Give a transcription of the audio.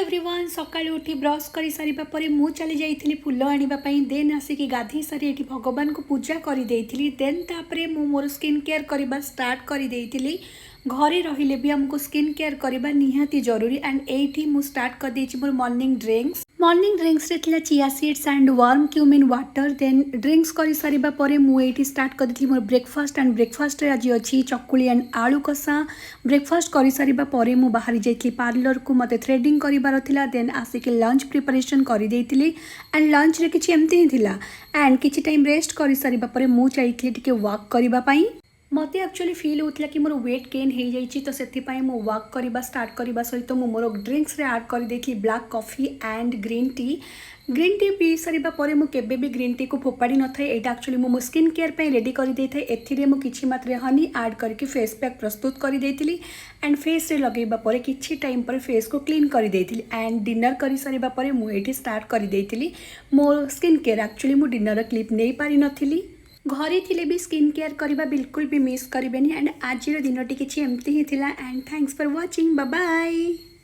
Everyone सकाळू उठी brush कर सारिबा परे मु चली जाइथिली फूल आनिबा पई देन आसिकी गाधी सारी एठी भगवान को पूजा करी देइथिली देन तापरे मु मोर स्किन केयर करबा स्टार्ट करी देइथिली। घरे रहिले भी हमको स्किन केयर करबा निहाती जरूरी एंड एठी मु स्टार्ट कर देछि मोर मॉर्निंग ड्रिंक्स रे थिला chia seeds and warm cumin water then drinks करी सारिबा परे मु एठी स्टार्ट कर देछि मोर ब्रेकफास्ट एंड ब्रेकफास्ट रे आज अछि चकुली एंड आलू कसा। ब्रेकफास्ट करी सारिबा परे मु बाहरी जाइथिली पार्लर को मते थ्रेडिंग करिबार थिला देन आसिके लंच प्रिपरेशन करी देइथिली एंड लंच रे किछि एमती ही थिला एंड किछि टाइम रेस्ट करी सारिबा परे मु चाइथिली टिके वॉक करिबा पई। मते एक्चुअली फील होता कि मोर वेट गेन हो जाइए तो से वॉक करवा स्टार्ट करने सहित मोर ड्रिंक्स रे ऐड कर देती black coffee and green tea पी सारिबा परे मु केबे भी ग्रीन टी को फोपाड़ी न थाए। एटा एक्चुअली मो स्किन केयर पे रेडी कर दे थाए। एथिरे मु किछि मात्रा हनी ऐड करके फेस पैक प्रस्तुत कर देइथिली एंड फेस रे लगेबा परे किछि टाइम पर फेस को क्लीन कर देइथिली एंड डिनर कर सारिबा परे मु एठी स्टार्ट कर देइथिली मोर स्किन केयर। एक्चुअली मु डिनर क्लिप नहीं पारि नथिली घरे थिले भी स्किन केयर करबा बिल्कुल भी मिस करेंगे एंड आज दिन टी किछि एमती ही थिला and thanks for watching bye bye.